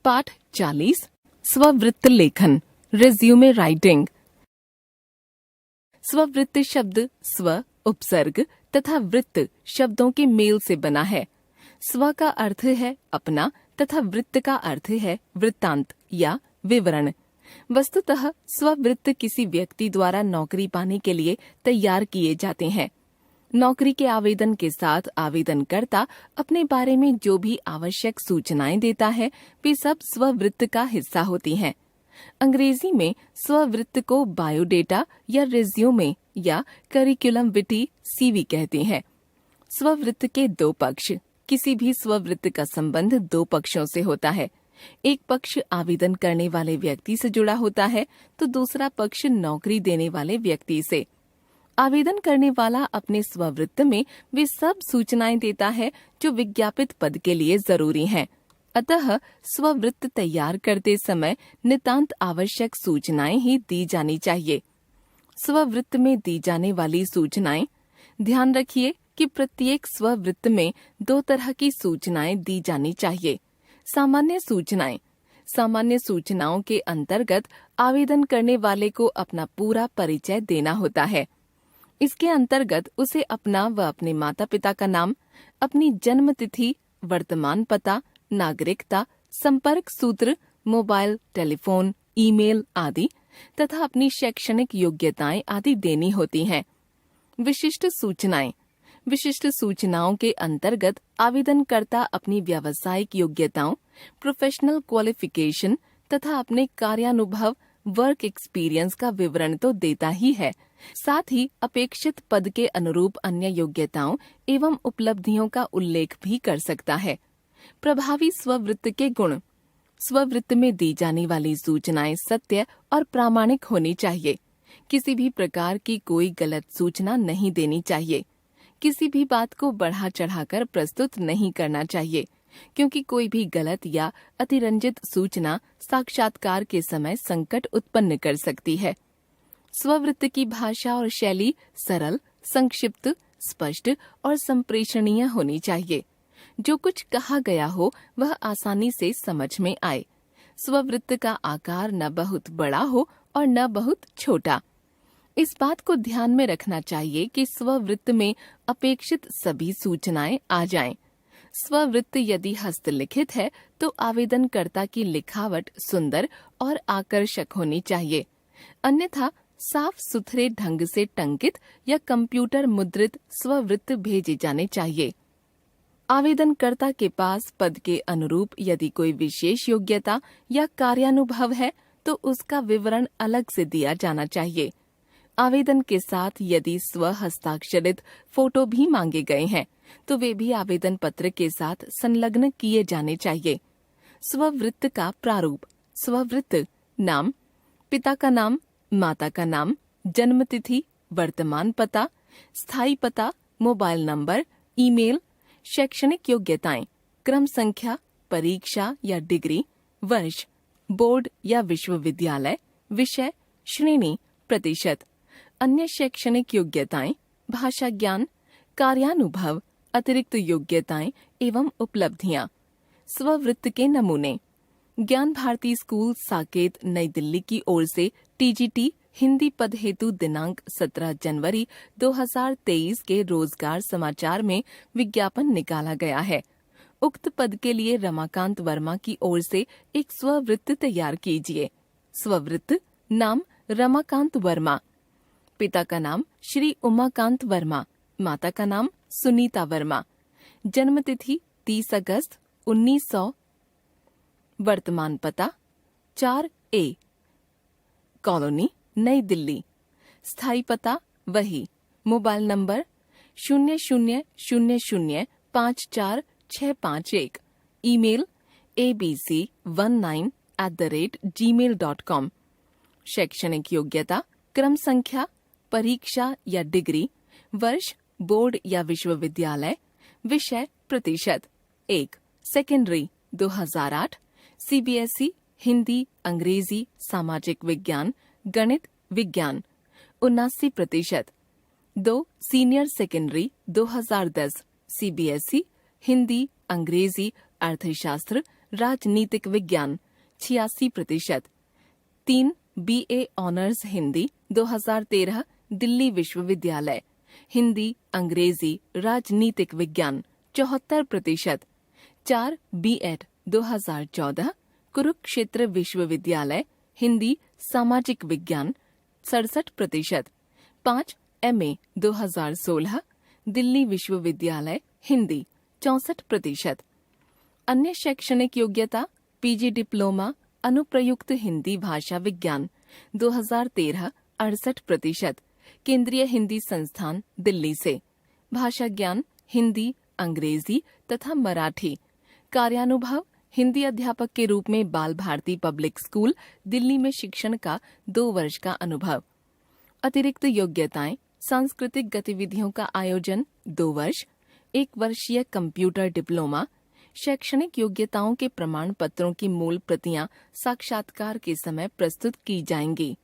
पाठ 40 स्ववृत्त लेखन resume writing. स्ववृत्त शब्द स्व, उपसर्ग तथा वृत्त शब्दों के मेल से बना है। स्व का अर्थ है अपना तथा वृत्त का अर्थ है वृत्तांत या विवरण। वस्तुतः स्ववृत्त किसी व्यक्ति द्वारा नौकरी पाने के लिए तैयार किए जाते हैं। नौकरी के आवेदन के साथ आवेदनकर्ता अपने बारे में जो भी आवश्यक सूचनाएं देता है वे सब स्ववृत्त का हिस्सा होती हैं। अंग्रेजी में स्ववृत्त को बायोडेटा या रिज्यूमे या करिकुलम विटी सीवी कहते हैं। स्ववृत्त के दो पक्ष। किसी भी स्ववृत्त का संबंध दो पक्षों से होता है। एक पक्ष आवेदन करने वाले व्यक्ति से जुड़ा होता है तो दूसरा पक्ष नौकरी देने वाले व्यक्ति से। आवेदन करने वाला अपने स्ववृत्त में वे सब सूचनाएं देता है जो विज्ञापित पद के लिए जरूरी हैं। अतः स्ववृत्त तैयार करते समय नितांत आवश्यक सूचनाएं ही दी जानी चाहिए। स्ववृत्त में दी जाने वाली सूचनाएं। ध्यान रखिए कि प्रत्येक स्ववृत्त में दो तरह की सूचनाएं दी जानी चाहिए। सामान्य सूचनाएं। सामान्य सूचनाओं के अंतर्गत आवेदन करने वाले को अपना पूरा परिचय देना होता है। इसके अंतर्गत उसे अपना व अपने माता पिता का नाम, अपनी जन्म तिथि, वर्तमान पता, नागरिकता, संपर्क सूत्र, मोबाइल, टेलीफोन, ईमेल आदि तथा अपनी शैक्षणिक योग्यताएं आदि देनी होती हैं। विशिष्ट सूचनाएं। विशिष्ट सूचनाओं के अंतर्गत आवेदनकर्ता अपनी व्यावसायिक योग्यताओं, प्रोफेशनल क्वालिफिकेशन तथा अपने कार्यानुभव, वर्क एक्सपीरियंस का विवरण तो देता ही है, साथ ही अपेक्षित पद के अनुरूप अन्य योग्यताओं एवं उपलब्धियों का उल्लेख भी कर सकता है। प्रभावी स्ववृत्त के गुण। स्ववृत्त में दी जाने वाली सूचनाएं सत्य और प्रामाणिक होनी चाहिए। किसी भी प्रकार की कोई गलत सूचना नहीं देनी चाहिए। किसी भी बात को बढ़ा चढ़ाकर प्रस्तुत नहीं करना चाहिए, क्योंकि कोई भी गलत या अतिरंजित सूचना साक्षात्कार के समय संकट उत्पन्न कर सकती है। स्ववृत्त की भाषा और शैली सरल, संक्षिप्त, स्पष्ट और संप्रेषणीय होनी चाहिए। जो कुछ कहा गया हो वह आसानी से समझ में आए। स्ववृत्त का आकार न बहुत बड़ा हो और न बहुत छोटा। इस बात को ध्यान में रखना चाहिए कि स्ववृत्त में अपेक्षित सभी सूचनाएं आ जाएं। स्ववृत्त यदि हस्तलिखित है तो आवेदनकर्ता की लिखावट सुंदर और आकर्षक होनी चाहिए। अन्यथा साफ सुथरे ढंग से टंकित या कंप्यूटर मुद्रित स्ववृत्त भेजे जाने चाहिए। आवेदनकर्ता के पास पद के अनुरूप यदि कोई विशेष योग्यता या कार्यानुभव है तो उसका विवरण अलग से दिया जाना चाहिए। आवेदन के साथ यदि स्व हस्ताक्षरित फोटो भी मांगे गए हैं तो वे भी आवेदन पत्र के साथ संलग्न किए जाने चाहिए। स्ववृत्त का प्रारूप। स्ववृत्त नाम, पिता का नाम, माता का नाम, जन्म तिथि, वर्तमान पता, स्थायी पता, मोबाइल नंबर, ईमेल, शैक्षणिक योग्यताएं, क्रम संख्या, परीक्षा या डिग्री, वर्ष, बोर्ड या विश्वविद्यालय, विषय, श्रेणी, प्रतिशत, अन्य शैक्षणिक योग्यताएं, भाषा ज्ञान, कार्यानुभव, अतिरिक्त योग्यताएं एवं उपलब्धियां। स्ववृत्त के नमूने। ज्ञान भारती स्कूल साकेत नई दिल्ली की ओर से टीजीटी हिंदी पद हेतु दिनांक 17 जनवरी 2023 के रोजगार समाचार में विज्ञापन निकाला गया है। उक्त पद के लिए रमाकांत वर्मा की ओर से एक स्ववृत्त तैयार कीजिए। स्ववृत्त नाम रमाकांत वर्मा, पिता का नाम श्री उमाकांत वर्मा, माता का नाम सुनीता वर्मा, जन्म तिथि 30 अगस्त 1900, वर्तमान पता 4A कॉलोनी नई दिल्ली, स्थायी पता वही, मोबाइल नंबर 0000544651, ईमेल abc19@gmail.com। शैक्षणिक योग्यता, क्रम संख्या, परीक्षा या डिग्री, वर्ष, बोर्ड या विश्वविद्यालय, विषय, प्रतिशत। 1 सेकेंडरी 2008, सीबीएसई हिंदी, अंग्रेजी, सामाजिक विज्ञान, गणित, विज्ञान 79%। 2 सीनियर सेकेंडरी 2010, सीबीएसई हिंदी, अंग्रेजी, अर्थशास्त्र, राजनीतिक विज्ञान 86%। 3 BA ऑनर्स हिंदी 2013 दिल्ली विश्वविद्यालय, हिंदी अंग्रेजी राजनीतिक विज्ञान 74%। 4 B.Ed 2014 कुरुक्षेत्र विश्वविद्यालय, हिंदी सामाजिक विज्ञान 67%। 5 MA 2016 दिल्ली विश्वविद्यालय, हिंदी 64%। अन्य शैक्षणिक योग्यता PG डिप्लोमा अनुप्रयुक्त हिंदी भाषा विज्ञान 2013 68%। केंद्रीय हिंदी संस्थान दिल्ली से। भाषा ज्ञान हिंदी, अंग्रेजी तथा मराठी। कार्यानुभव हिंदी अध्यापक के रूप में बाल भारती पब्लिक स्कूल दिल्ली में शिक्षण का 2 वर्ष का अनुभव। अतिरिक्त योग्यताएं सांस्कृतिक गतिविधियों का आयोजन 2 वर्ष, 1 वर्षीय कंप्यूटर डिप्लोमा। शैक्षणिक योग्यताओं के प्रमाण पत्रों की मूल प्रतियां साक्षात्कार के समय प्रस्तुत की जाएंगी।